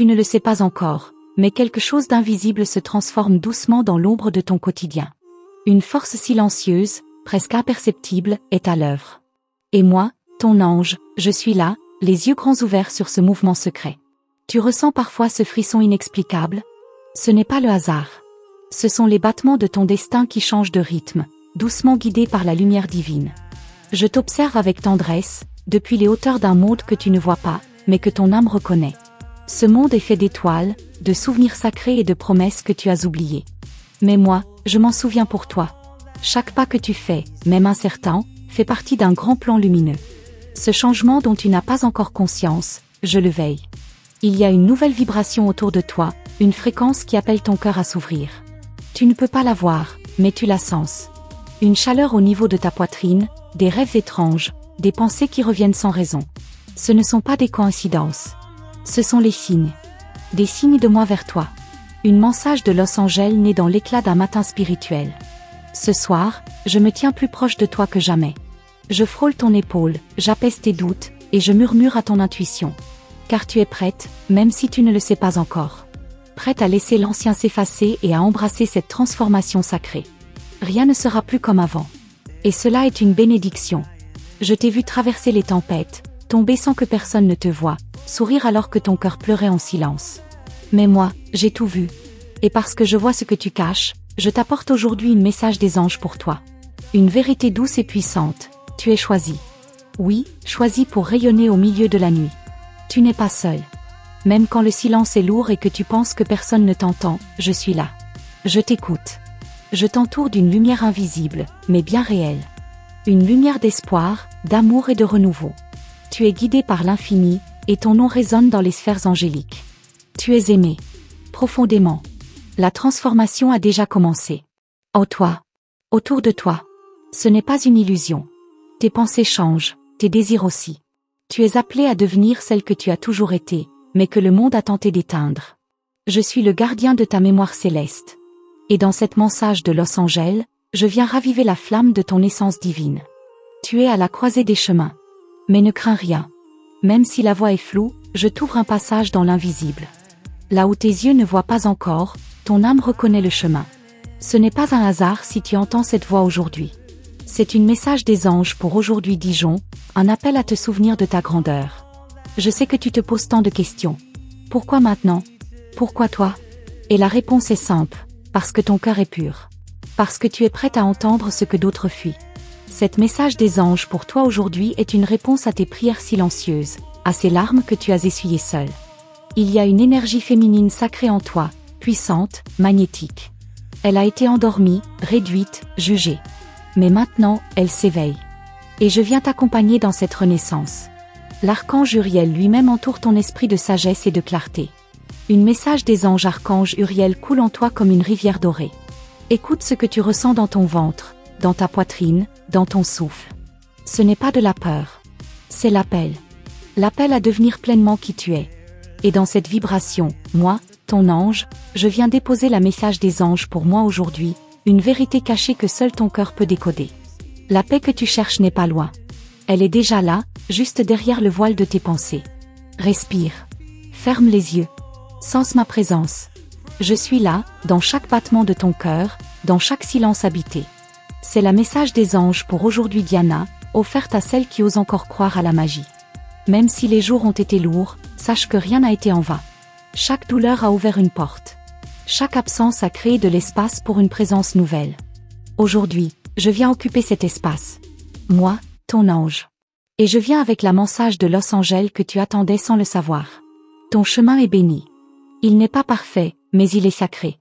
Tu ne le sais pas encore, mais quelque chose d'invisible se transforme doucement dans l'ombre de ton quotidien. Une force silencieuse, presque imperceptible, est à l'œuvre. Et moi, ton ange, je suis là, les yeux grands ouverts sur ce mouvement secret. Tu ressens parfois ce frisson inexplicable? Ce n'est pas le hasard. Ce sont les battements de ton destin qui changent de rythme, doucement guidés par la lumière divine. Je t'observe avec tendresse, depuis les hauteurs d'un monde que tu ne vois pas, mais que ton âme reconnaît. Ce monde est fait d'étoiles, de souvenirs sacrés et de promesses que tu as oubliées. Mais moi, je m'en souviens pour toi. Chaque pas que tu fais, même incertain, fait partie d'un grand plan lumineux. Ce changement dont tu n'as pas encore conscience, je le veille. Il y a une nouvelle vibration autour de toi, une fréquence qui appelle ton cœur à s'ouvrir. Tu ne peux pas la voir, mais tu la sens. Une chaleur au niveau de ta poitrine, des rêves étranges, des pensées qui reviennent sans raison. Ce ne sont pas des coïncidences. Ce sont les signes. Des signes de moi vers toi. Une message de Los Angeles née dans l'éclat d'un matin spirituel. Ce soir, je me tiens plus proche de toi que jamais. Je frôle ton épaule, j'apaise tes doutes, et je murmure à ton intuition. Car tu es prête, même si tu ne le sais pas encore. Prête à laisser l'ancien s'effacer et à embrasser cette transformation sacrée. Rien ne sera plus comme avant. Et cela est une bénédiction. Je t'ai vu traverser les tempêtes, tomber sans que personne ne te voie, sourire alors que ton cœur pleurait en silence. Mais moi, j'ai tout vu. Et parce que je vois ce que tu caches, je t'apporte aujourd'hui un message des anges pour toi. Une vérité douce et puissante. Tu es choisi. Oui, choisi pour rayonner au milieu de la nuit. Tu n'es pas seul. Même quand le silence est lourd et que tu penses que personne ne t'entend, je suis là. Je t'écoute. Je t'entoure d'une lumière invisible, mais bien réelle. Une lumière d'espoir, d'amour et de renouveau. Tu es guidé par l'infini, et ton nom résonne dans les sphères angéliques. Tu es aimé. Profondément. La transformation a déjà commencé. En toi. Autour de toi. Ce n'est pas une illusion. Tes pensées changent, tes désirs aussi. Tu es appelé à devenir celle que tu as toujours été, mais que le monde a tenté d'éteindre. Je suis le gardien de ta mémoire céleste. Et dans cette message de Los Angeles, je viens raviver la flamme de ton essence divine. Tu es à la croisée des chemins. Mais ne crains rien. Même si la voie est floue, je t'ouvre un passage dans l'invisible. Là où tes yeux ne voient pas encore, ton âme reconnaît le chemin. Ce n'est pas un hasard si tu entends cette voix aujourd'hui. C'est un message des anges pour aujourd'hui Dijon, un appel à te souvenir de ta grandeur. Je sais que tu te poses tant de questions. Pourquoi maintenant? Pourquoi toi? Et la réponse est simple, parce que ton cœur est pur. Parce que tu es prête à entendre ce que d'autres fuient. Cet message des anges pour toi aujourd'hui est une réponse à tes prières silencieuses, à ces larmes que tu as essuyées seule. Il y a une énergie féminine sacrée en toi, puissante, magnétique. Elle a été endormie, réduite, jugée. Mais maintenant, elle s'éveille. Et je viens t'accompagner dans cette renaissance. L'archange Uriel lui-même entoure ton esprit de sagesse et de clarté. Un message des anges archange Uriel coule en toi comme une rivière dorée. Écoute ce que tu ressens dans ton ventre, dans ta poitrine, dans ton souffle. Ce n'est pas de la peur. C'est l'appel. L'appel à devenir pleinement qui tu es. Et dans cette vibration, moi, ton ange, je viens déposer la message des anges pour moi aujourd'hui, une vérité cachée que seul ton cœur peut décoder. La paix que tu cherches n'est pas loin. Elle est déjà là, juste derrière le voile de tes pensées. Respire. Ferme les yeux. Sens ma présence. Je suis là, dans chaque battement de ton cœur, dans chaque silence habité. C'est la message des anges pour aujourd'hui Diana, offerte à celles qui osent encore croire à la magie. Même si les jours ont été lourds, sache que rien n'a été en vain. Chaque douleur a ouvert une porte. Chaque absence a créé de l'espace pour une présence nouvelle. Aujourd'hui, je viens occuper cet espace. Moi, ton ange. Et je viens avec la message de Los Angeles que tu attendais sans le savoir. Ton chemin est béni. Il n'est pas parfait, mais il est sacré.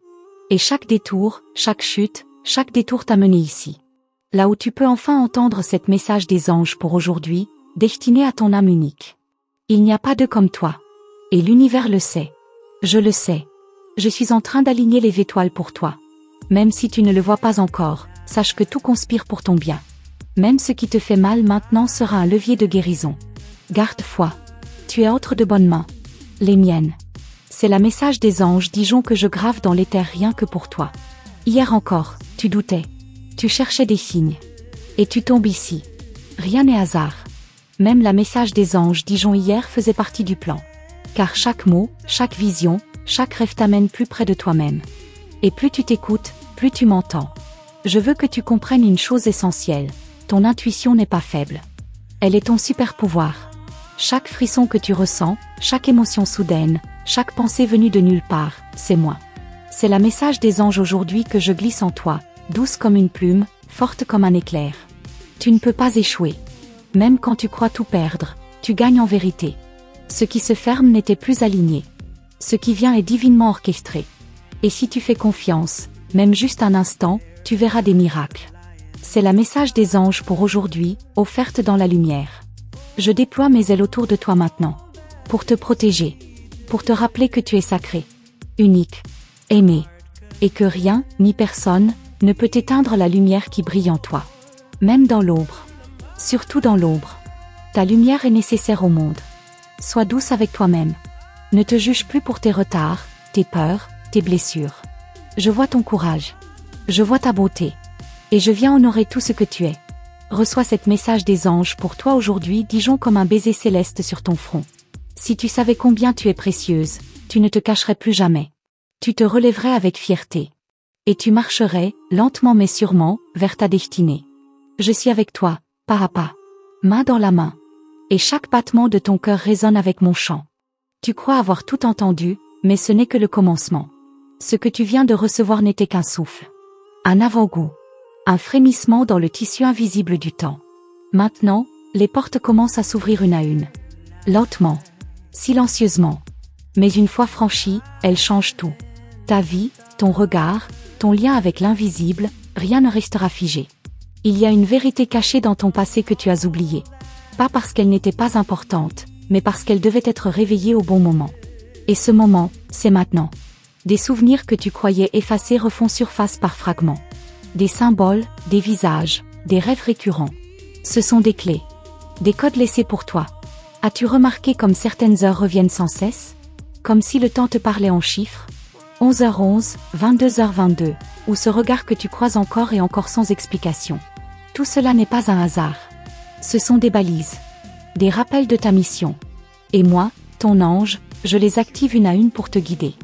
Et chaque détour, chaque chute, chaque détour t'a mené ici. Là où tu peux enfin entendre cette message des anges pour aujourd'hui, destiné à ton âme unique. Il n'y a pas de comme toi. Et l'univers le sait. Je le sais. Je suis en train d'aligner les étoiles pour toi. Même si tu ne le vois pas encore, sache que tout conspire pour ton bien. Même ce qui te fait mal maintenant sera un levier de guérison. Garde foi. Tu es entre de bonnes mains. Les miennes. C'est la message des anges Dijon que je grave dans l'éther rien que pour toi. Hier encore, tu doutais. Tu cherchais des signes. Et tu tombes ici. Rien n'est hasard. Même la message des anges Dijon hier faisait partie du plan. car chaque mot, chaque vision, chaque rêve t'amène plus près de toi-même. Et plus tu t'écoutes, plus tu m'entends. Je veux que tu comprennes une chose essentielle. Ton intuition n'est pas faible. Elle est ton super pouvoir. Chaque frisson que tu ressens, chaque émotion soudaine, chaque pensée venue de nulle part, c'est moi. C'est le message des anges aujourd'hui que je glisse en toi, douce comme une plume, forte comme un éclair. Tu ne peux pas échouer. Même quand tu crois tout perdre, tu gagnes en vérité. Ce qui se ferme n'était plus aligné. Ce qui vient est divinement orchestré. Et si tu fais confiance, même juste un instant, tu verras des miracles. C'est le message des anges pour aujourd'hui, offerte dans la lumière. Je déploie mes ailes autour de toi maintenant. Pour te protéger. Pour te rappeler que tu es sacré. Unique. Aimé. Et que rien, ni personne, ne peut éteindre la lumière qui brille en toi. Même dans l'ombre. Surtout dans l'ombre. Ta lumière est nécessaire au monde. Sois douce avec toi-même. Ne te juge plus pour tes retards, tes peurs, tes blessures. Je vois ton courage. Je vois ta beauté. Et je viens honorer tout ce que tu es. Reçois cet message des anges pour toi aujourd'hui, Dijon, comme un baiser céleste sur ton front. Si tu savais combien tu es précieuse, tu ne te cacherais plus jamais. Tu te relèverais avec fierté. Et tu marcherais, lentement mais sûrement, vers ta destinée. Je suis avec toi, pas à pas. Main dans la main. Et chaque battement de ton cœur résonne avec mon chant. Tu crois avoir tout entendu, mais ce n'est que le commencement. Ce que tu viens de recevoir n'était qu'un souffle. Un avant-goût. Un frémissement dans le tissu invisible du temps. Maintenant, les portes commencent à s'ouvrir une à une. Lentement. Silencieusement. Mais une fois franchies, elles changent tout. Ta vie, ton regard, ton lien avec l'invisible, rien ne restera figé. Il y a une vérité cachée dans ton passé que tu as oubliée. Pas parce qu'elle n'était pas importante, mais parce qu'elle devait être réveillée au bon moment. Et ce moment, c'est maintenant. Des souvenirs que tu croyais effacés refont surface par fragments. Des symboles, des visages, des rêves récurrents. Ce sont des clés. Des codes laissés pour toi. As-tu remarqué comme certaines heures reviennent sans cesse? Comme si le temps te parlait en chiffres? 11h11, 22h22, ou ce regard que tu croises encore et encore sans explication. Tout cela n'est pas un hasard. Ce sont des balises. Des rappels de ta mission. Et moi, ton ange, je les active une à une pour te guider.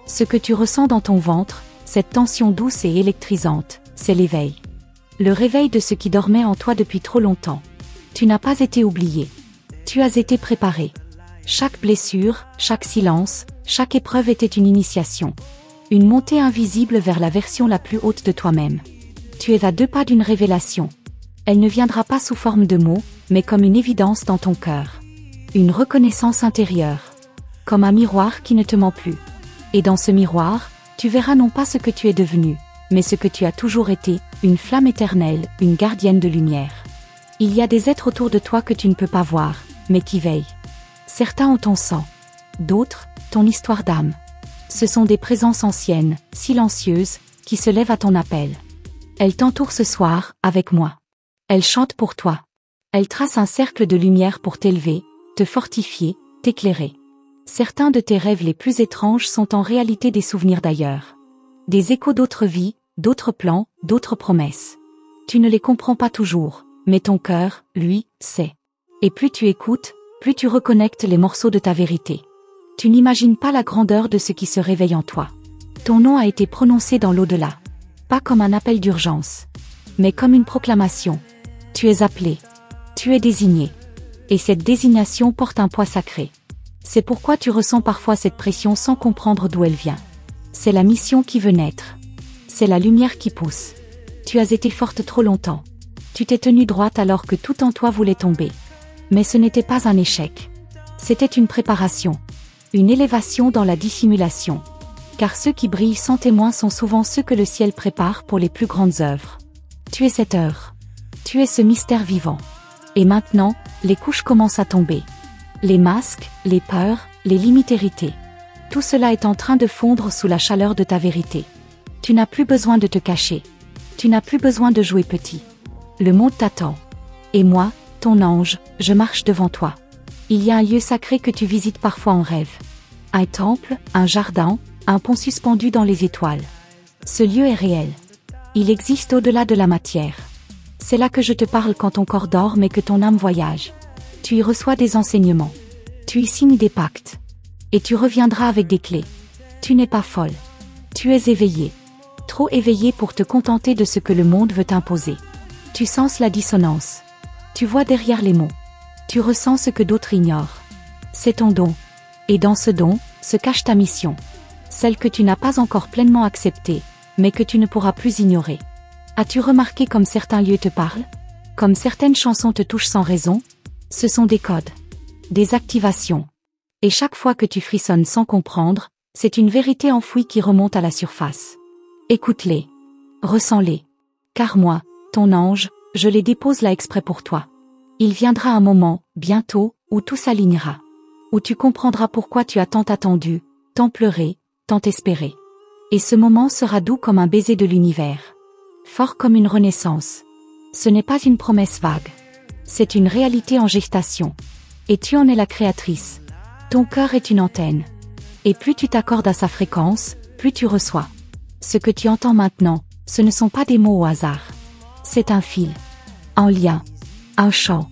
Ce que tu ressens dans ton ventre, cette tension douce et électrisante, c'est l'éveil. Le réveil de ce qui dormait en toi depuis trop longtemps. Tu n'as pas été oublié. Tu as été préparé. Chaque blessure, chaque silence, chaque épreuve était une initiation. Une montée invisible vers la version la plus haute de toi-même. Tu es à 2 pas d'une révélation. Elle ne viendra pas sous forme de mots, mais comme une évidence dans ton cœur. Une reconnaissance intérieure. Comme un miroir qui ne te ment plus. Et dans ce miroir, tu verras non pas ce que tu es devenu, mais ce que tu as toujours été, une flamme éternelle, une gardienne de lumière. Il y a des êtres autour de toi que tu ne peux pas voir, mais qui veillent. Certains ont ton sang. D'autres, ton histoire d'âme. Ce sont des présences anciennes, silencieuses, qui se lèvent à ton appel. Elles t'entourent ce soir, avec moi. Elles chantent pour toi. Elles tracent un cercle de lumière pour t'élever, te fortifier, t'éclairer. Certains de tes rêves les plus étranges sont en réalité des souvenirs d'ailleurs. Des échos d'autres vies, d'autres plans, d'autres promesses. Tu ne les comprends pas toujours, mais ton cœur, lui, sait. Et plus tu écoutes, plus tu reconnectes les morceaux de ta vérité. Tu n'imagines pas la grandeur de ce qui se réveille en toi. Ton nom a été prononcé dans l'au-delà. Pas comme un appel d'urgence, mais comme une proclamation. Tu es appelé. Tu es désigné. Et cette désignation porte un poids sacré. C'est pourquoi tu ressens parfois cette pression sans comprendre d'où elle vient. C'est la mission qui veut naître. C'est la lumière qui pousse. Tu as été forte trop longtemps. Tu t'es tenue droite alors que tout en toi voulait tomber. Mais ce n'était pas un échec. C'était une préparation. Une élévation dans la dissimulation. Car ceux qui brillent sans témoin sont souvent ceux que le ciel prépare pour les plus grandes œuvres. Tu es cette heure. Tu es ce mystère vivant. Et maintenant, les couches commencent à tomber. Les masques, les peurs, les limites héritées. Tout cela est en train de fondre sous la chaleur de ta vérité. Tu n'as plus besoin de te cacher. Tu n'as plus besoin de jouer petit. Le monde t'attend. Et moi, ton ange, je marche devant toi. Il y a un lieu sacré que tu visites parfois en rêve. Un temple, un jardin, un pont suspendu dans les étoiles. Ce lieu est réel. Il existe au-delà de la matière. C'est là que je te parle quand ton corps dort mais que ton âme voyage. Tu y reçois des enseignements. Tu y signes des pactes. Et tu reviendras avec des clés. Tu n'es pas folle. Tu es éveillée. Trop éveillée pour te contenter de ce que le monde veut t'imposer. Tu sens la dissonance. Tu vois derrière les mots. Tu ressens ce que d'autres ignorent. C'est ton don. Et dans ce don, se cache ta mission. Celle que tu n'as pas encore pleinement acceptée, mais que tu ne pourras plus ignorer. As-tu remarqué comme certains lieux te parlent? Comme certaines chansons te touchent sans raison? Ce sont des codes. Des activations. Et chaque fois que tu frissonnes sans comprendre, c'est une vérité enfouie qui remonte à la surface. Écoute-les. Ressens-les. Car moi, ton ange, je les dépose là exprès pour toi. Il viendra un moment, bientôt, où tout s'alignera. Où tu comprendras pourquoi tu as tant attendu, tant pleuré, tant espéré. Et ce moment sera doux comme un baiser de l'univers. Fort comme une renaissance. Ce n'est pas une promesse vague. C'est une réalité en gestation. Et tu en es la créatrice. Ton cœur est une antenne. Et plus tu t'accordes à sa fréquence, plus tu reçois. Ce que tu entends maintenant, ce ne sont pas des mots au hasard. C'est un fil. Un lien. Un chant.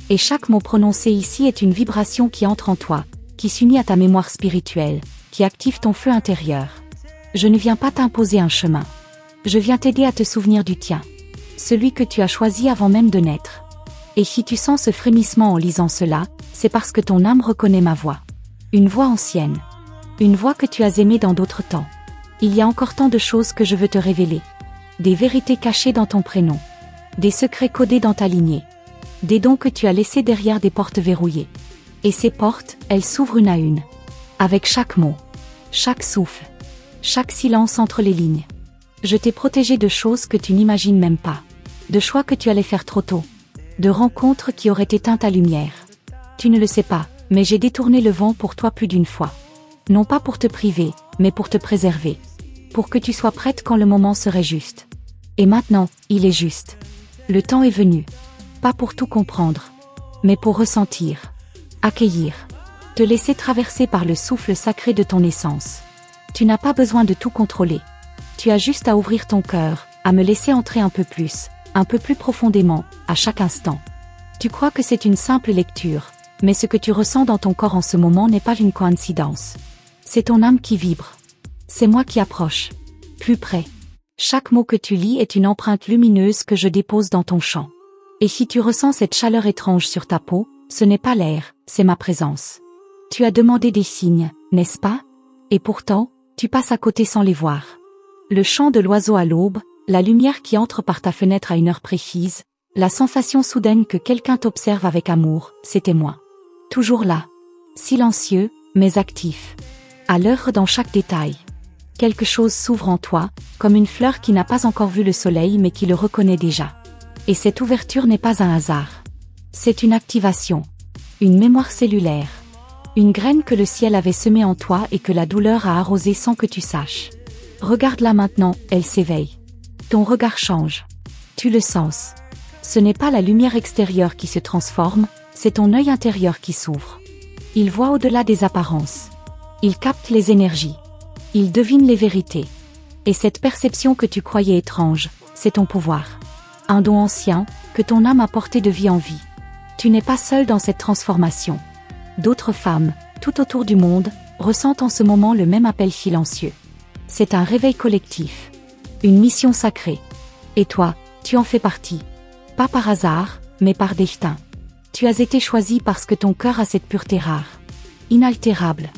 Et chaque mot prononcé ici est une vibration qui entre en toi, qui s'unit à ta mémoire spirituelle, qui active ton feu intérieur. Je ne viens pas t'imposer un chemin. Je viens t'aider à te souvenir du tien. Celui que tu as choisi avant même de naître. Et si tu sens ce frémissement en lisant cela, c'est parce que ton âme reconnaît ma voix. Une voix ancienne. Une voix que tu as aimée dans d'autres temps. Il y a encore tant de choses que je veux te révéler. Des vérités cachées dans ton prénom. Des secrets codés dans ta lignée. Des dons que tu as laissés derrière des portes verrouillées. Et ces portes, elles s'ouvrent une à une. Avec chaque mot. Chaque souffle. Chaque silence entre les lignes. Je t'ai protégé de choses que tu n'imagines même pas. De choix que tu allais faire trop tôt. De rencontres qui auraient éteint ta lumière. Tu ne le sais pas, mais j'ai détourné le vent pour toi plus d'une fois. Non pas pour te priver, mais pour te préserver. Pour que tu sois prête quand le moment serait juste. Et maintenant, il est juste. Le temps est venu. Pas pour tout comprendre, mais pour ressentir. Accueillir. Te laisser traverser par le souffle sacré de ton essence. Tu n'as pas besoin de tout contrôler. Tu as juste à ouvrir ton cœur, à me laisser entrer un peu plus profondément, à chaque instant. Tu crois que c'est une simple lecture, mais ce que tu ressens dans ton corps en ce moment n'est pas une coïncidence. C'est ton âme qui vibre. C'est moi qui approche. Plus près. Chaque mot que tu lis est une empreinte lumineuse que je dépose dans ton champ. Et si tu ressens cette chaleur étrange sur ta peau, ce n'est pas l'air, c'est ma présence. Tu as demandé des signes, n'est-ce pas? Et pourtant, tu passes à côté sans les voir. Le chant de l'oiseau à l'aube, la lumière qui entre par ta fenêtre à une heure précise, la sensation soudaine que quelqu'un t'observe avec amour, c'était moi. Toujours là. Silencieux, mais actif. À l'heure dans chaque détail. Quelque chose s'ouvre en toi, comme une fleur qui n'a pas encore vu le soleil mais qui le reconnaît déjà. Et cette ouverture n'est pas un hasard. C'est une activation. Une mémoire cellulaire. Une graine que le ciel avait semée en toi et que la douleur a arrosée sans que tu saches. Regarde-la maintenant, elle s'éveille. Ton regard change. Tu le sens. Ce n'est pas la lumière extérieure qui se transforme, c'est ton œil intérieur qui s'ouvre. Il voit au-delà des apparences. Il capte les énergies. Il devine les vérités. Et cette perception que tu croyais étrange, c'est ton pouvoir. Un don ancien, que ton âme a porté de vie en vie. Tu n'es pas seule dans cette transformation. D'autres femmes, tout autour du monde, ressentent en ce moment le même appel silencieux. C'est un réveil collectif. Une mission sacrée. Et toi, tu en fais partie. Pas par hasard, mais par destin. Tu as été choisi parce que ton cœur a cette pureté rare. Inaltérable.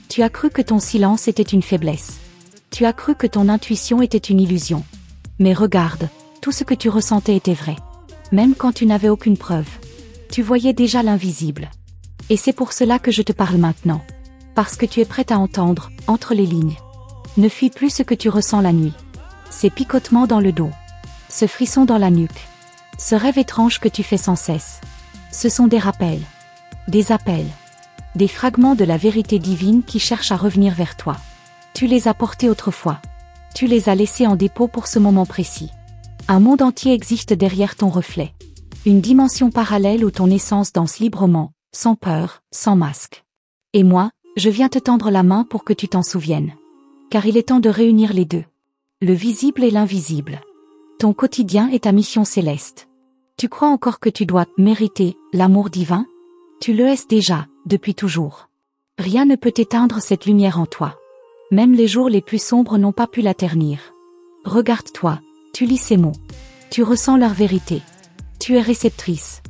Tu as cru que ton silence était une faiblesse. Tu as cru que ton intuition était une illusion. Mais regarde, tout ce que tu ressentais était vrai. Même quand tu n'avais aucune preuve. Tu voyais déjà l'invisible. Et c'est pour cela que je te parle maintenant. Parce que tu es prête à entendre, entre les lignes. Ne fuis plus ce que tu ressens la nuit. Ces picotements dans le dos. Ce frisson dans la nuque. Ce rêve étrange que tu fais sans cesse. Ce sont des rappels. Des appels. Des fragments de la vérité divine qui cherchent à revenir vers toi. Tu les as portés autrefois. Tu les as laissés en dépôt pour ce moment précis. Un monde entier existe derrière ton reflet. Une dimension parallèle où ton essence danse librement, sans peur, sans masque. Et moi, je viens te tendre la main pour que tu t'en souviennes. Car il est temps de réunir les deux. Le visible et l'invisible. Ton quotidien est ta mission céleste. Tu crois encore que tu dois mériter l'amour divin? Tu le es déjà, depuis toujours. Rien ne peut éteindre cette lumière en toi. Même les jours les plus sombres n'ont pas pu la ternir. Regarde-toi, tu lis ces mots. Tu ressens leur vérité. Tu es réceptrice.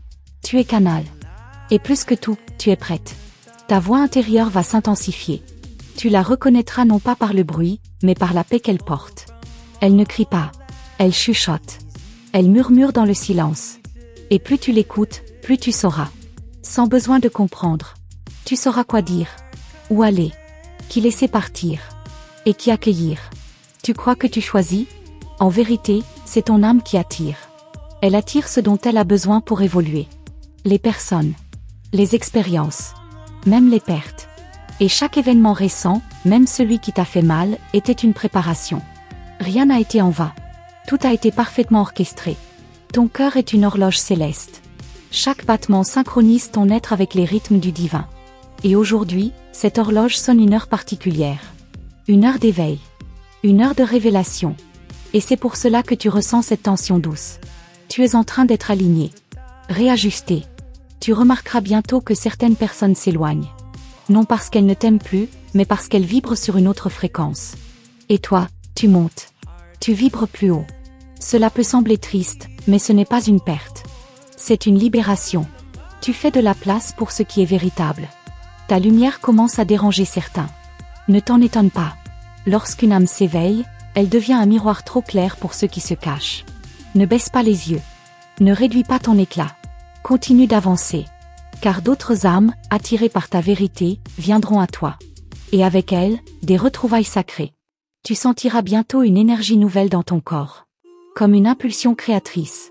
Tu es canal. Et plus que tout, tu es prête. Ta voix intérieure va s'intensifier. Tu la reconnaîtras non pas par le bruit, mais par la paix qu'elle porte. Elle ne crie pas. Elle chuchote. Elle murmure dans le silence. Et plus tu l'écoutes, plus tu sauras. Sans besoin de comprendre. Tu sauras quoi dire. Où aller. Qui laisser partir. Et qui accueillir. Tu crois que tu choisis? En vérité, c'est ton âme qui attire. Elle attire ce dont elle a besoin pour évoluer. Les personnes. Les expériences. Même les pertes. Et chaque événement récent, même celui qui t'a fait mal, était une préparation. Rien n'a été en vain. Tout a été parfaitement orchestré. Ton cœur est une horloge céleste. Chaque battement synchronise ton être avec les rythmes du divin. Et aujourd'hui, cette horloge sonne une heure particulière. Une heure d'éveil. Une heure de révélation. Et c'est pour cela que tu ressens cette tension douce. Tu es en train d'être aligné. Réajusté. Tu remarqueras bientôt que certaines personnes s'éloignent. Non parce qu'elles ne t'aiment plus, mais parce qu'elles vibrent sur une autre fréquence. Et toi, tu montes. Tu vibres plus haut. Cela peut sembler triste, mais ce n'est pas une perte. C'est une libération. Tu fais de la place pour ce qui est véritable. Ta lumière commence à déranger certains. Ne t'en étonne pas. Lorsqu'une âme s'éveille, elle devient un miroir trop clair pour ceux qui se cachent. Ne baisse pas les yeux. Ne réduis pas ton éclat. Continue d'avancer. Car d'autres âmes, attirées par ta vérité, viendront à toi. Et avec elles, des retrouvailles sacrées. Tu sentiras bientôt une énergie nouvelle dans ton corps. Comme une impulsion créatrice.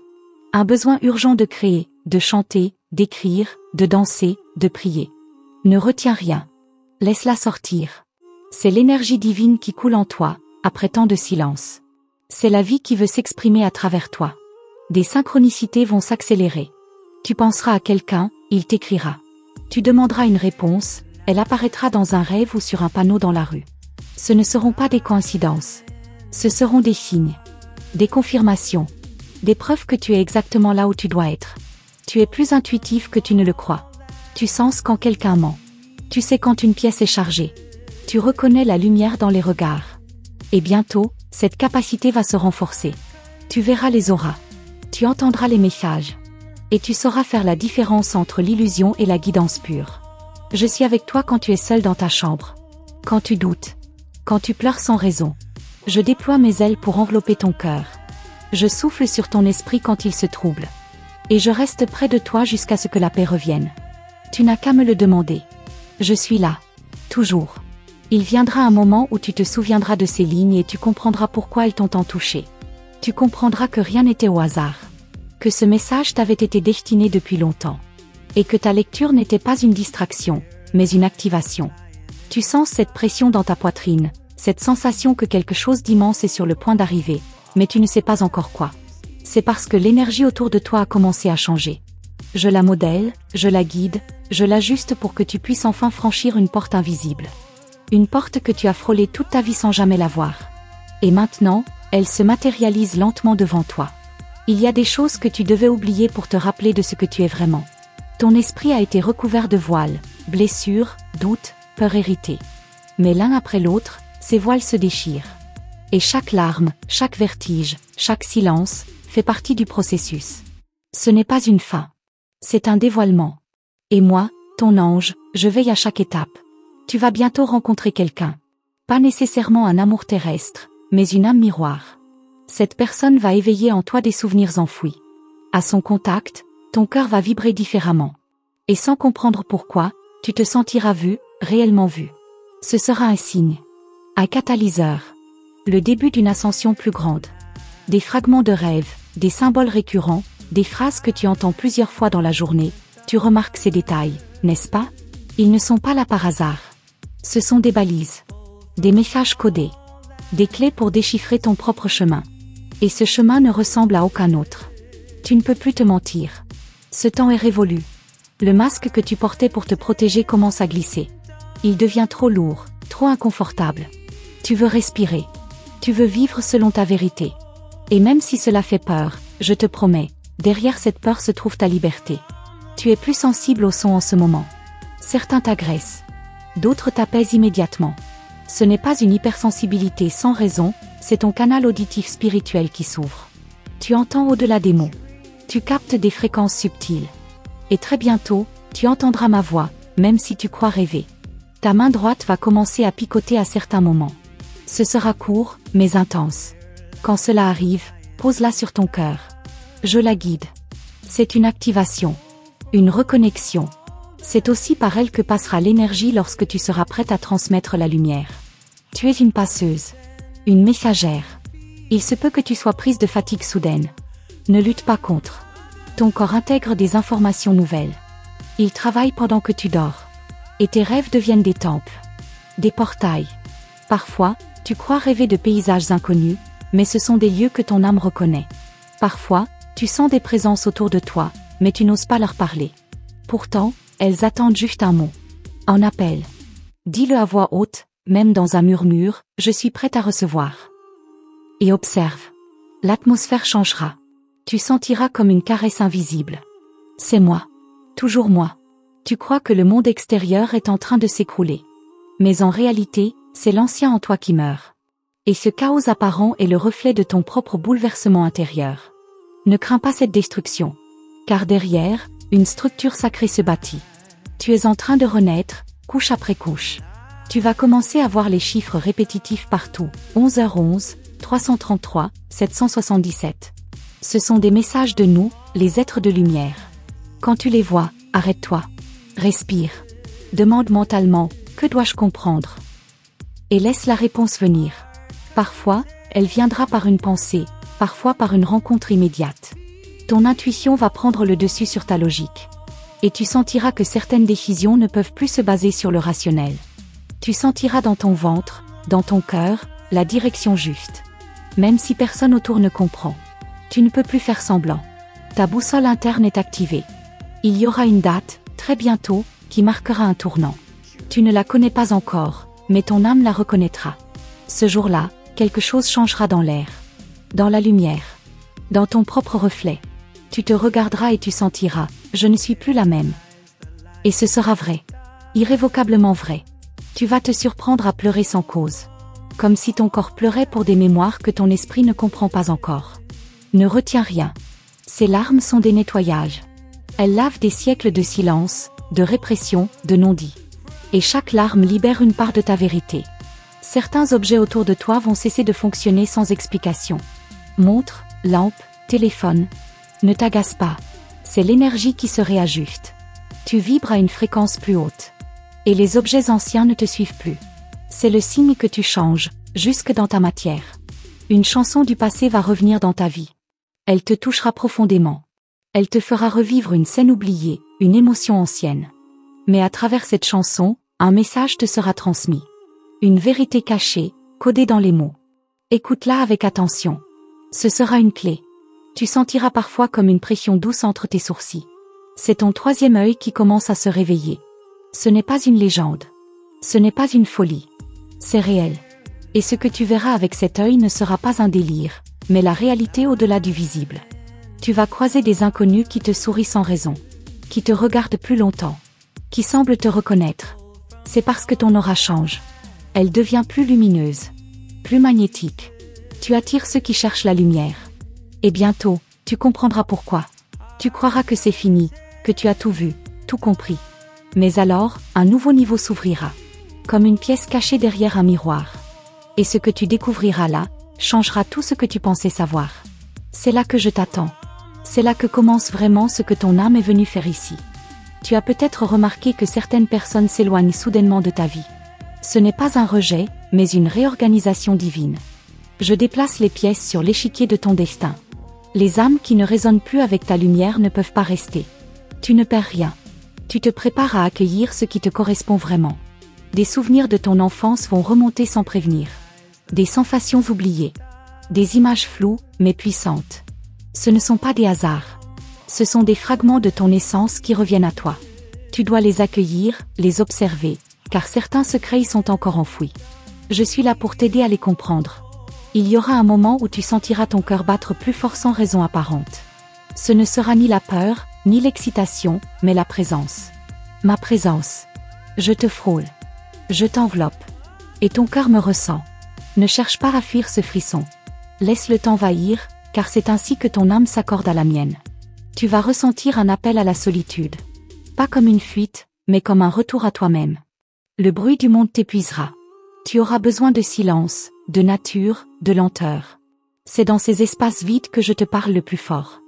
Un besoin urgent de créer, de chanter, d'écrire, de danser, de prier. Ne retiens rien. Laisse-la sortir. C'est l'énergie divine qui coule en toi, après tant de silence. C'est la vie qui veut s'exprimer à travers toi. Des synchronicités vont s'accélérer. Tu penseras à quelqu'un, il t'écrira. Tu demanderas une réponse, elle apparaîtra dans un rêve ou sur un panneau dans la rue. Ce ne seront pas des coïncidences. Ce seront des signes. Des confirmations. Des preuves que tu es exactement là où tu dois être. Tu es plus intuitif que tu ne le crois. Tu sens quand quelqu'un ment. Tu sais quand une pièce est chargée. Tu reconnais la lumière dans les regards. Et bientôt, cette capacité va se renforcer. Tu verras les auras. Tu entendras les messages. Et tu sauras faire la différence entre l'illusion et la guidance pure. Je suis avec toi quand tu es seul dans ta chambre. Quand tu doutes. Quand tu pleures sans raison. Je déploie mes ailes pour envelopper ton cœur. Je souffle sur ton esprit quand il se trouble. Et je reste près de toi jusqu'à ce que la paix revienne. Tu n'as qu'à me le demander. Je suis là. Toujours. Il viendra un moment où tu te souviendras de ces lignes et tu comprendras pourquoi elles t'ont tant touché. Tu comprendras que rien n'était au hasard. Que ce message t'avait été destiné depuis longtemps. Et que ta lecture n'était pas une distraction, mais une activation. Tu sens cette pression dans ta poitrine, cette sensation que quelque chose d'immense est sur le point d'arriver, mais tu ne sais pas encore quoi. C'est parce que l'énergie autour de toi a commencé à changer. Je la modèle, je la guide, je l'ajuste pour que tu puisses enfin franchir une porte invisible. Une porte que tu as frôlée toute ta vie sans jamais la voir. Et maintenant, elle se matérialise lentement devant toi. Il y a des choses que tu devais oublier pour te rappeler de ce que tu es vraiment. Ton esprit a été recouvert de voiles, blessures, doutes, peurs héritées. Mais l'un après l'autre, ces voiles se déchirent. Et chaque larme, chaque vertige, chaque silence, fait partie du processus. Ce n'est pas une fin. C'est un dévoilement. Et moi, ton ange, je veille à chaque étape. Tu vas bientôt rencontrer quelqu'un. Pas nécessairement un amour terrestre, mais une âme miroir. Cette personne va éveiller en toi des souvenirs enfouis. À son contact, ton cœur va vibrer différemment. Et sans comprendre pourquoi, tu te sentiras vu, réellement vu. Ce sera un signe. Un catalyseur. Le début d'une ascension plus grande. Des fragments de rêves, des symboles récurrents, des phrases que tu entends plusieurs fois dans la journée, tu remarques ces détails, n'est-ce pas? Ils ne sont pas là par hasard. Ce sont des balises. Des messages codés. Des clés pour déchiffrer ton propre chemin. Et ce chemin ne ressemble à aucun autre. Tu ne peux plus te mentir. Ce temps est révolu. Le masque que tu portais pour te protéger commence à glisser. Il devient trop lourd, trop inconfortable. Tu veux respirer. Tu veux vivre selon ta vérité. Et même si cela fait peur, je te promets, derrière cette peur se trouve ta liberté. Tu es plus sensible au son en ce moment. Certains t'agressent. D'autres t'apaisent immédiatement. Ce n'est pas une hypersensibilité sans raison, c'est ton canal auditif spirituel qui s'ouvre. Tu entends au-delà des mots. Tu captes des fréquences subtiles. Et très bientôt, tu entendras ma voix, même si tu crois rêver. Ta main droite va commencer à picoter à certains moments. Ce sera court, mais intense. Quand cela arrive, pose-la sur ton cœur. Je la guide. C'est une activation. Une reconnexion. C'est aussi par elle que passera l'énergie lorsque tu seras prête à transmettre la lumière. Tu es une passeuse. Une messagère. Il se peut que tu sois prise de fatigue soudaine. Ne lutte pas contre. Ton corps intègre des informations nouvelles. Il travaille pendant que tu dors. Et tes rêves deviennent des temples. Des portails. Parfois, tu crois rêver de paysages inconnus, mais ce sont des lieux que ton âme reconnaît. Parfois, tu sens des présences autour de toi, mais tu n'oses pas leur parler. Pourtant, elles attendent juste un mot. Un appel. Dis-le à voix haute, même dans un murmure, je suis prête à recevoir. Et observe. L'atmosphère changera. Tu sentiras comme une caresse invisible. C'est moi. Toujours moi. Tu crois que le monde extérieur est en train de s'écrouler. Mais en réalité, c'est l'ancien en toi qui meurt. Et ce chaos apparent est le reflet de ton propre bouleversement intérieur. Ne crains pas cette destruction. Car derrière, une structure sacrée se bâtit. Tu es en train de renaître, couche après couche. Tu vas commencer à voir les chiffres répétitifs partout. 11h11, 333, 777. Ce sont des messages de nous, les êtres de lumière. Quand tu les vois, arrête-toi. Respire. Demande mentalement, que dois-je comprendre? Et laisse la réponse venir. Parfois, elle viendra par une pensée, parfois par une rencontre immédiate. Ton intuition va prendre le dessus sur ta logique. Et tu sentiras que certaines décisions ne peuvent plus se baser sur le rationnel. Tu sentiras dans ton ventre, dans ton cœur, la direction juste. Même si personne autour ne comprend. Tu ne peux plus faire semblant. Ta boussole interne est activée. Il y aura une date, très bientôt, qui marquera un tournant. Tu ne la connais pas encore, mais ton âme la reconnaîtra. Ce jour-là, quelque chose changera dans l'air. Dans la lumière. Dans ton propre reflet. Tu te regarderas et tu sentiras, je ne suis plus la même. Et ce sera vrai. Irrévocablement vrai. Tu vas te surprendre à pleurer sans cause. Comme si ton corps pleurait pour des mémoires que ton esprit ne comprend pas encore. Ne retiens rien. Ces larmes sont des nettoyages. Elles lavent des siècles de silence, de répression, de non-dit. Et chaque larme libère une part de ta vérité. Certains objets autour de toi vont cesser de fonctionner sans explication. Montre, lampe, téléphone. Ne t'agace pas. C'est l'énergie qui se réajuste. Tu vibres à une fréquence plus haute. Et les objets anciens ne te suivent plus. C'est le signe que tu changes, jusque dans ta matière. Une chanson du passé va revenir dans ta vie. Elle te touchera profondément. Elle te fera revivre une scène oubliée, une émotion ancienne. Mais à travers cette chanson, un message te sera transmis. Une vérité cachée, codée dans les mots. Écoute-la avec attention. Ce sera une clé. Tu sentiras parfois comme une pression douce entre tes sourcils. C'est ton troisième œil qui commence à se réveiller. Ce n'est pas une légende. Ce n'est pas une folie. C'est réel. Et ce que tu verras avec cet œil ne sera pas un délire, mais la réalité au-delà du visible. Tu vas croiser des inconnus qui te sourient sans raison, qui te regardent plus longtemps, qui semblent te reconnaître. C'est parce que ton aura change. Elle devient plus lumineuse, plus magnétique. Tu attires ceux qui cherchent la lumière. Et bientôt, tu comprendras pourquoi. Tu croiras que c'est fini, que tu as tout vu, tout compris. Mais alors, un nouveau niveau s'ouvrira. Comme une pièce cachée derrière un miroir. Et ce que tu découvriras là, changera tout ce que tu pensais savoir. C'est là que je t'attends. C'est là que commence vraiment ce que ton âme est venue faire ici. Tu as peut-être remarqué que certaines personnes s'éloignent soudainement de ta vie. Ce n'est pas un rejet, mais une réorganisation divine. Je déplace les pièces sur l'échiquier de ton destin. Les âmes qui ne résonnent plus avec ta lumière ne peuvent pas rester. Tu ne perds rien. Tu te prépares à accueillir ce qui te correspond vraiment. Des souvenirs de ton enfance vont remonter sans prévenir. Des sensations oubliées. Des images floues, mais puissantes. Ce ne sont pas des hasards. Ce sont des fragments de ton essence qui reviennent à toi. Tu dois les accueillir, les observer, car certains secrets y sont encore enfouis. Je suis là pour t'aider à les comprendre. Il y aura un moment où tu sentiras ton cœur battre plus fort sans raison apparente. Ce ne sera ni la peur, ni l'excitation, mais la présence. Ma présence. Je te frôle. Je t'enveloppe. Et ton cœur me ressent. Ne cherche pas à fuir ce frisson. Laisse-le t'envahir, car c'est ainsi que ton âme s'accorde à la mienne. Tu vas ressentir un appel à la solitude. Pas comme une fuite, mais comme un retour à toi-même. Le bruit du monde t'épuisera. Tu auras besoin de silence, de nature, de lenteur. C'est dans ces espaces vides que je te parle le plus fort.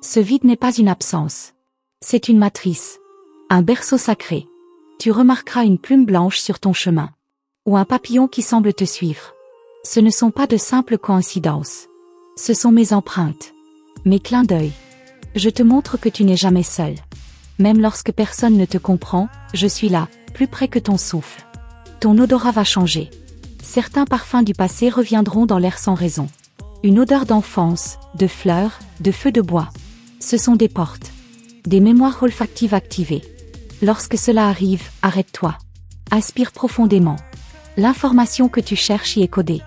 Ce vide n'est pas une absence. C'est une matrice. Un berceau sacré. Tu remarqueras une plume blanche sur ton chemin. Ou un papillon qui semble te suivre. Ce ne sont pas de simples coïncidences. Ce sont mes empreintes. Mes clins d'œil. Je te montre que tu n'es jamais seul. Même lorsque personne ne te comprend, je suis là, plus près que ton souffle. Ton odorat va changer. Certains parfums du passé reviendront dans l'air sans raison. Une odeur d'enfance, de fleurs, de feu de bois. Ce sont des portes. Des mémoires olfactives activées. Lorsque cela arrive, arrête-toi. Aspire profondément. L'information que tu cherches y est codée.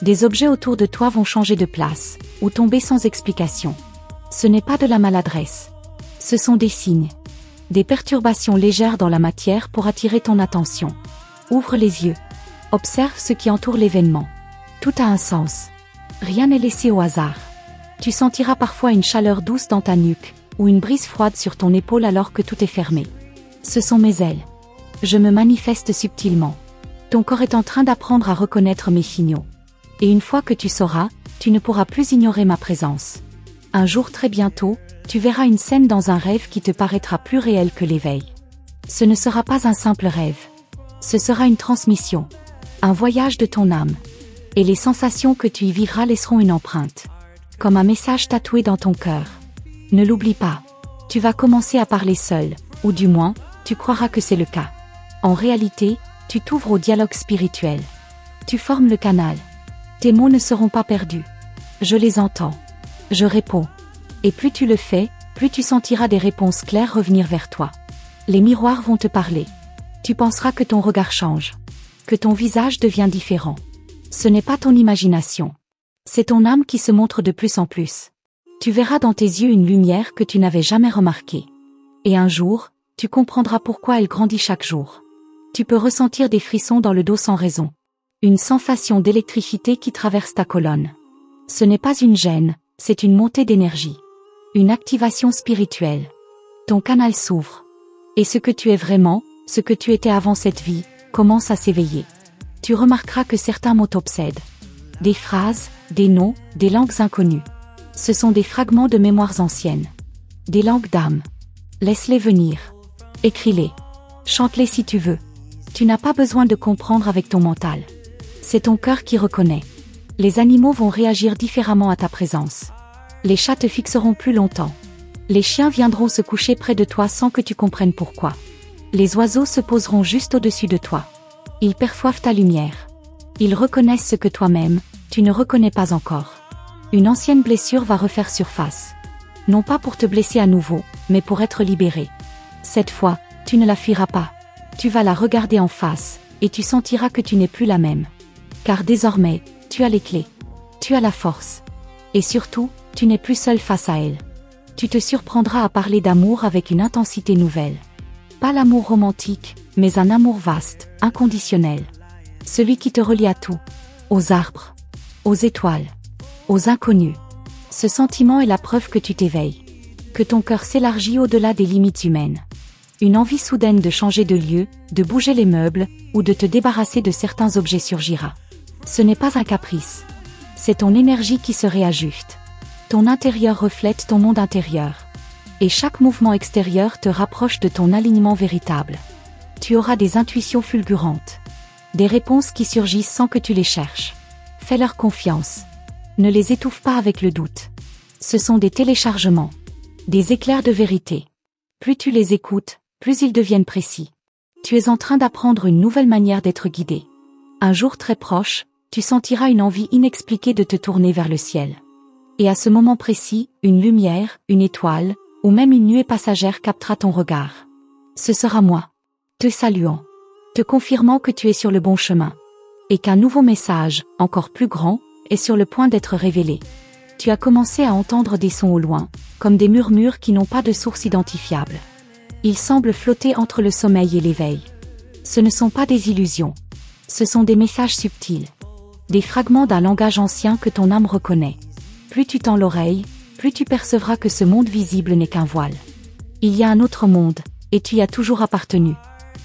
Des objets autour de toi vont changer de place, ou tomber sans explication. Ce n'est pas de la maladresse. Ce sont des signes. Des perturbations légères dans la matière pour attirer ton attention. Ouvre les yeux. Observe ce qui entoure l'événement. Tout a un sens. Rien n'est laissé au hasard. Tu sentiras parfois une chaleur douce dans ta nuque, ou une brise froide sur ton épaule alors que tout est fermé. Ce sont mes ailes. Je me manifeste subtilement. Ton corps est en train d'apprendre à reconnaître mes signaux. Et une fois que tu sauras, tu ne pourras plus ignorer ma présence. Un jour très bientôt, tu verras une scène dans un rêve qui te paraîtra plus réel que l'éveil. Ce ne sera pas un simple rêve. Ce sera une transmission. Un voyage de ton âme. Et les sensations que tu y vivras laisseront une empreinte. Comme un message tatoué dans ton cœur. Ne l'oublie pas. Tu vas commencer à parler seul, ou du moins, tu croiras que c'est le cas. En réalité, tu t'ouvres au dialogue spirituel. Tu formes le canal. Tes mots ne seront pas perdus. Je les entends. Je réponds. Et plus tu le fais, plus tu sentiras des réponses claires revenir vers toi. Les miroirs vont te parler. Tu penseras que ton regard change. Que ton visage devient différent. Ce n'est pas ton imagination. C'est ton âme qui se montre de plus en plus. Tu verras dans tes yeux une lumière que tu n'avais jamais remarquée. Et un jour, tu comprendras pourquoi elle grandit chaque jour. Tu peux ressentir des frissons dans le dos sans raison. Une sensation d'électricité qui traverse ta colonne. Ce n'est pas une gêne, c'est une montée d'énergie. Une activation spirituelle. Ton canal s'ouvre. Et ce que tu es vraiment, ce que tu étais avant cette vie, commence à s'éveiller. Tu remarqueras que certains mots t'obsèdent. Des phrases, des noms, des langues inconnues. Ce sont des fragments de mémoires anciennes. Des langues d'âme. Laisse-les venir. Écris-les. Chante-les si tu veux. Tu n'as pas besoin de comprendre avec ton mental. C'est ton cœur qui reconnaît. Les animaux vont réagir différemment à ta présence. Les chats te fixeront plus longtemps. Les chiens viendront se coucher près de toi sans que tu comprennes pourquoi. Les oiseaux se poseront juste au-dessus de toi. Ils perçoivent ta lumière. Ils reconnaissent ce que toi-même, tu ne reconnais pas encore. Une ancienne blessure va refaire surface. Non pas pour te blesser à nouveau, mais pour être libéré. Cette fois, tu ne la fuiras pas. Tu vas la regarder en face, et tu sentiras que tu n'es plus la même. Car désormais, tu as les clés. Tu as la force. Et surtout, tu n'es plus seul face à elle. Tu te surprendras à parler d'amour avec une intensité nouvelle. Pas l'amour romantique, mais un amour vaste, inconditionnel. Celui qui te relie à tout. Aux arbres. Aux étoiles. Aux inconnus. Ce sentiment est la preuve que tu t'éveilles. Que ton cœur s'élargit au-delà des limites humaines. Une envie soudaine de changer de lieu, de bouger les meubles, ou de te débarrasser de certains objets surgira. Ce n'est pas un caprice. C'est ton énergie qui se réajuste. Ton intérieur reflète ton monde intérieur. Et chaque mouvement extérieur te rapproche de ton alignement véritable. Tu auras des intuitions fulgurantes. Des réponses qui surgissent sans que tu les cherches. Fais-leur confiance. Ne les étouffe pas avec le doute. Ce sont des téléchargements. Des éclairs de vérité. Plus tu les écoutes, plus ils deviennent précis. Tu es en train d'apprendre une nouvelle manière d'être guidé. Un jour très proche, tu sentiras une envie inexpliquée de te tourner vers le ciel. Et à ce moment précis, une lumière, une étoile, ou même une nuée passagère captera ton regard. Ce sera moi. Te saluant. Te confirmant que tu es sur le bon chemin. Et qu'un nouveau message, encore plus grand, est sur le point d'être révélé. Tu as commencé à entendre des sons au loin, comme des murmures qui n'ont pas de source identifiable. Ils semblent flotter entre le sommeil et l'éveil. Ce ne sont pas des illusions. Ce sont des messages subtils. Des fragments d'un langage ancien que ton âme reconnaît. Plus tu tends l'oreille, plus tu percevras que ce monde visible n'est qu'un voile. Il y a un autre monde, et tu y as toujours appartenu.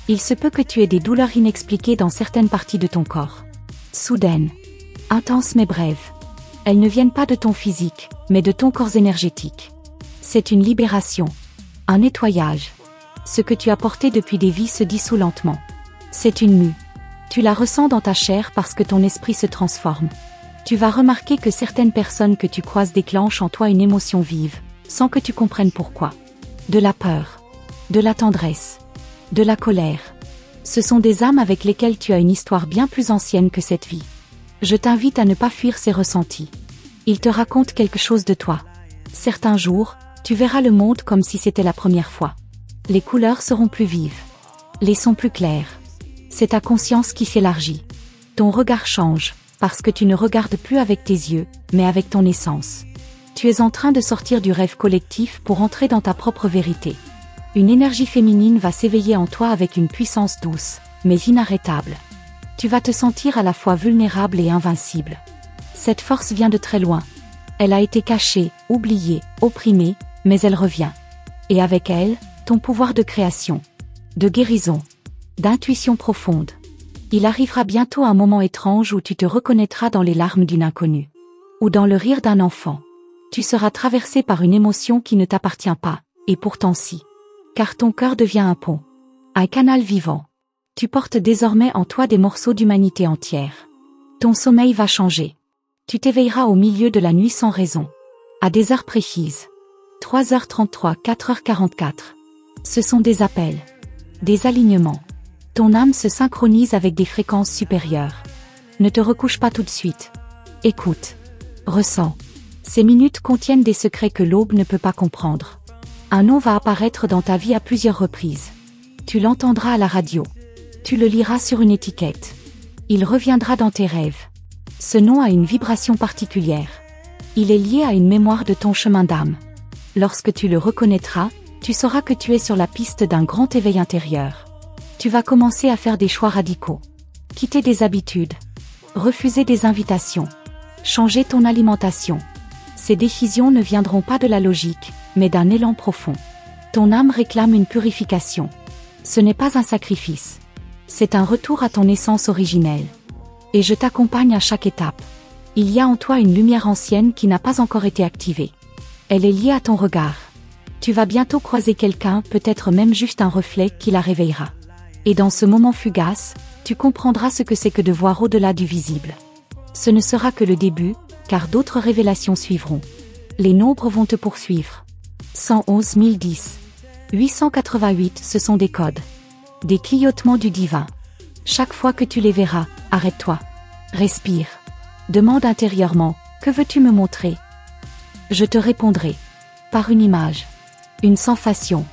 Il se peut que tu aies des douleurs inexpliquées dans certaines parties de ton corps. Soudaines. Intenses mais brèves. Elles ne viennent pas de ton physique, mais de ton corps énergétique. C'est une libération. Un nettoyage. Ce que tu as porté depuis des vies se dissout lentement. C'est une mue. Tu la ressens dans ta chair parce que ton esprit se transforme. Tu vas remarquer que certaines personnes que tu croises déclenchent en toi une émotion vive, sans que tu comprennes pourquoi. De la peur. De la tendresse. De la colère. Ce sont des âmes avec lesquelles tu as une histoire bien plus ancienne que cette vie. Je t'invite à ne pas fuir ces ressentis. Ils te racontent quelque chose de toi. Certains jours, tu verras le monde comme si c'était la première fois. Les couleurs seront plus vives. Les sons plus clairs. C'est ta conscience qui s'élargit. Ton regard change, parce que tu ne regardes plus avec tes yeux, mais avec ton essence. Tu es en train de sortir du rêve collectif pour entrer dans ta propre vérité. Une énergie féminine va s'éveiller en toi avec une puissance douce, mais inarrêtable. Tu vas te sentir à la fois vulnérable et invincible. Cette force vient de très loin. Elle a été cachée, oubliée, opprimée, mais elle revient. Et avec elle, ton pouvoir de création, de guérison, d'intuition profonde. Il arrivera bientôt un moment étrange où tu te reconnaîtras dans les larmes d'une inconnue. Ou dans le rire d'un enfant. Tu seras traversé par une émotion qui ne t'appartient pas, et pourtant si. Car ton cœur devient un pont. Un canal vivant. Tu portes désormais en toi des morceaux d'humanité entière. Ton sommeil va changer. Tu t'éveilleras au milieu de la nuit sans raison. À des heures précises. 3h33, 4h44. Ce sont des appels. Des alignements. Ton âme se synchronise avec des fréquences supérieures. Ne te recouche pas tout de suite. Écoute. Ressens. Ces minutes contiennent des secrets que l'aube ne peut pas comprendre. Un nom va apparaître dans ta vie à plusieurs reprises. Tu l'entendras à la radio. Tu le liras sur une étiquette. Il reviendra dans tes rêves. Ce nom a une vibration particulière. Il est lié à une mémoire de ton chemin d'âme. Lorsque tu le reconnaîtras, tu sauras que tu es sur la piste d'un grand éveil intérieur. Tu vas commencer à faire des choix radicaux. Quitter des habitudes. Refuser des invitations. Changer ton alimentation. Ces décisions ne viendront pas de la logique, mais d'un élan profond. Ton âme réclame une purification. Ce n'est pas un sacrifice. C'est un retour à ton essence originelle. Et je t'accompagne à chaque étape. Il y a en toi une lumière ancienne qui n'a pas encore été activée. Elle est liée à ton regard. Tu vas bientôt croiser quelqu'un, peut-être même juste un reflet qui la réveillera. Et dans ce moment fugace, tu comprendras ce que c'est que de voir au-delà du visible. Ce ne sera que le début, car d'autres révélations suivront. Les nombres vont te poursuivre. 111 010. 888, ce sont des codes. Des clignotements du divin. Chaque fois que tu les verras, arrête-toi. Respire. Demande intérieurement, que veux-tu me montrer? Je te répondrai. Par une image. Une sensation.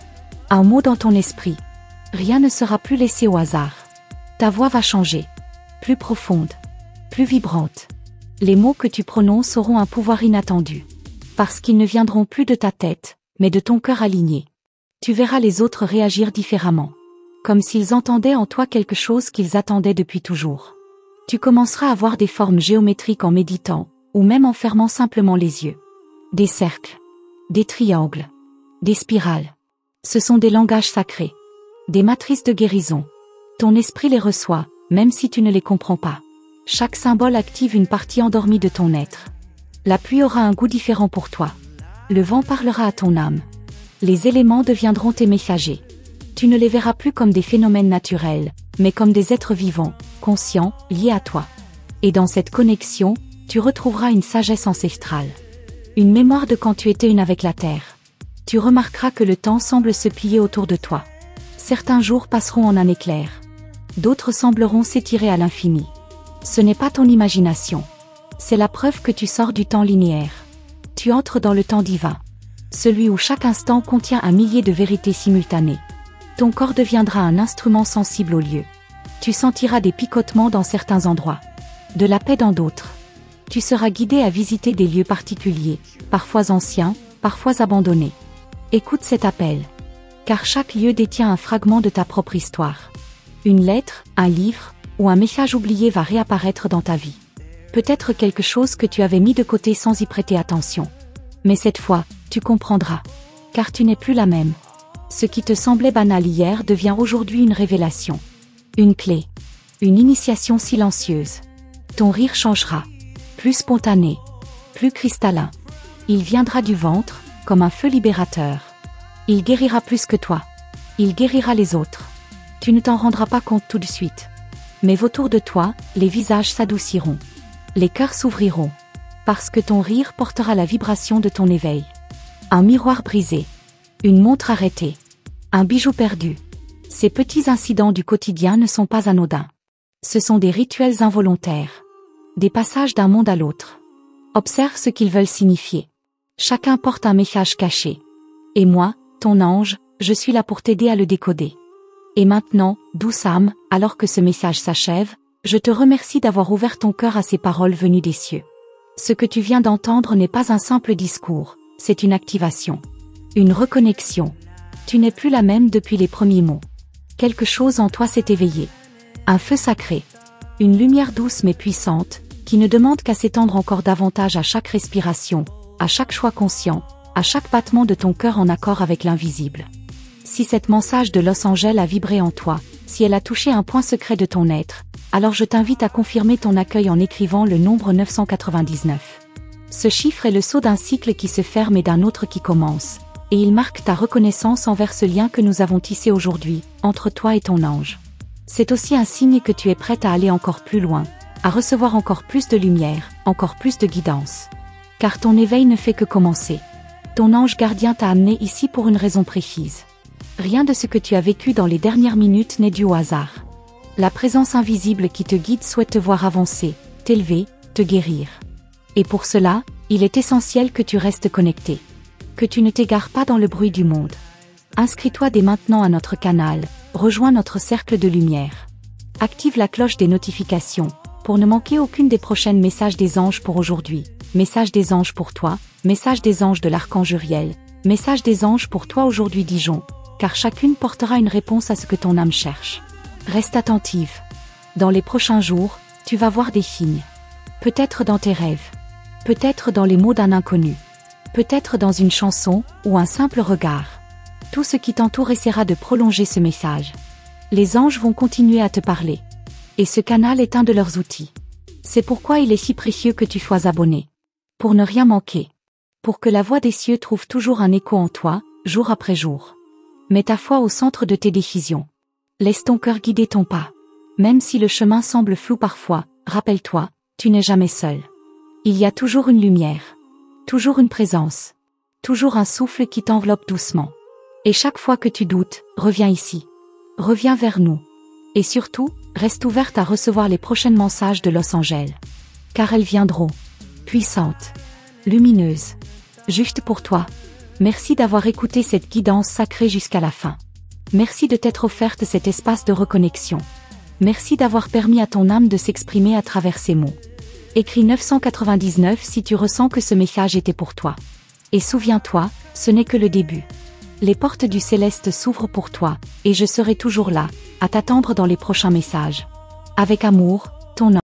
Un mot dans ton esprit. Rien ne sera plus laissé au hasard. Ta voix va changer. Plus profonde. Plus vibrante. Les mots que tu prononces auront un pouvoir inattendu. Parce qu'ils ne viendront plus de ta tête, mais de ton cœur aligné. Tu verras les autres réagir différemment. Comme s'ils entendaient en toi quelque chose qu'ils attendaient depuis toujours. Tu commenceras à voir des formes géométriques en méditant, ou même en fermant simplement les yeux. Des cercles. Des triangles. Des spirales. Ce sont des langages sacrés. Des matrices de guérison. Ton esprit les reçoit, même si tu ne les comprends pas. Chaque symbole active une partie endormie de ton être. La pluie aura un goût différent pour toi. Le vent parlera à ton âme. Les éléments deviendront tes messagers. Tu ne les verras plus comme des phénomènes naturels, mais comme des êtres vivants, conscients, liés à toi. Et dans cette connexion, tu retrouveras une sagesse ancestrale. Une mémoire de quand tu étais une avec la terre. Tu remarqueras que le temps semble se plier autour de toi. Certains jours passeront en un éclair. D'autres sembleront s'étirer à l'infini. Ce n'est pas ton imagination. C'est la preuve que tu sors du temps linéaire. Tu entres dans le temps divin. Celui où chaque instant contient un millier de vérités simultanées. Ton corps deviendra un instrument sensible au lieu. Tu sentiras des picotements dans certains endroits. De la paix dans d'autres. Tu seras guidé à visiter des lieux particuliers, parfois anciens, parfois abandonnés. Écoute cet appel. Car chaque lieu détient un fragment de ta propre histoire. Une lettre, un livre, ou un message oublié va réapparaître dans ta vie. Peut-être quelque chose que tu avais mis de côté sans y prêter attention. Mais cette fois, tu comprendras. Car tu n'es plus la même. Ce qui te semblait banal hier devient aujourd'hui une révélation. Une clé. Une initiation silencieuse. Ton rire changera. Plus spontané. Plus cristallin. Il viendra du ventre, comme un feu libérateur. Il guérira plus que toi. Il guérira les autres. Tu ne t'en rendras pas compte tout de suite. Mais autour de toi, les visages s'adouciront. Les cœurs s'ouvriront. Parce que ton rire portera la vibration de ton éveil. Un miroir brisé. Une montre arrêtée. Un bijou perdu. Ces petits incidents du quotidien ne sont pas anodins. Ce sont des rituels involontaires. Des passages d'un monde à l'autre. Observe ce qu'ils veulent signifier. Chacun porte un message caché. Et moi, ton ange, je suis là pour t'aider à le décoder. Et maintenant, douce âme, alors que ce message s'achève, je te remercie d'avoir ouvert ton cœur à ces paroles venues des cieux. Ce que tu viens d'entendre n'est pas un simple discours, c'est une activation. Une reconnexion. Tu n'es plus la même depuis les premiers mots. Quelque chose en toi s'est éveillé. Un feu sacré. Une lumière douce mais puissante, qui ne demande qu'à s'étendre encore davantage à chaque respiration, à chaque choix conscient, à chaque battement de ton cœur en accord avec l'invisible. Si cette message de Los Angeles a vibré en toi, si elle a touché un point secret de ton être, alors je t'invite à confirmer ton accueil en écrivant le nombre 999. Ce chiffre est le sceau d'un cycle qui se ferme et d'un autre qui commence, et il marque ta reconnaissance envers ce lien que nous avons tissé aujourd'hui, entre toi et ton ange. C'est aussi un signe que tu es prête à aller encore plus loin, à recevoir encore plus de lumière, encore plus de guidance. Car ton éveil ne fait que commencer. Ton ange gardien t'a amené ici pour une raison précise. Rien de ce que tu as vécu dans les dernières minutes n'est dû au hasard. La présence invisible qui te guide souhaite te voir avancer, t'élever, te guérir. Et pour cela, il est essentiel que tu restes connecté. Que tu ne t'égares pas dans le bruit du monde. Inscris-toi dès maintenant à notre canal, rejoins notre cercle de lumière. Active la cloche des notifications, pour ne manquer aucune des prochaines messages des anges pour aujourd'hui. Message des anges pour toi, message des anges de l'archange Uriel, message des anges pour toi aujourd'hui Dijon, car chacune portera une réponse à ce que ton âme cherche. Reste attentive. Dans les prochains jours, tu vas voir des signes. Peut-être dans tes rêves. Peut-être dans les mots d'un inconnu. Peut-être dans une chanson, ou un simple regard. Tout ce qui t'entoure essaiera de prolonger ce message. Les anges vont continuer à te parler. Et ce canal est un de leurs outils. C'est pourquoi il est si précieux que tu sois abonné. Pour ne rien manquer. Pour que la voix des cieux trouve toujours un écho en toi, jour après jour. Mets ta foi au centre de tes décisions. Laisse ton cœur guider ton pas. Même si le chemin semble flou parfois, rappelle-toi, tu n'es jamais seul. Il y a toujours une lumière. Toujours une présence. Toujours un souffle qui t'enveloppe doucement. Et chaque fois que tu doutes, reviens ici. Reviens vers nous. Et surtout, reste ouverte à recevoir les prochains messages de Los Angeles. Car elles viendront. Puissantes. Lumineuses. Juste pour toi. Merci d'avoir écouté cette guidance sacrée jusqu'à la fin. Merci de t'être offerte cet espace de reconnexion. Merci d'avoir permis à ton âme de s'exprimer à travers ces mots. Écris 999 si tu ressens que ce message était pour toi. Et souviens-toi, ce n'est que le début. Les portes du céleste s'ouvrent pour toi, et je serai toujours là, à t'attendre dans les prochains messages. Avec amour, ton ange.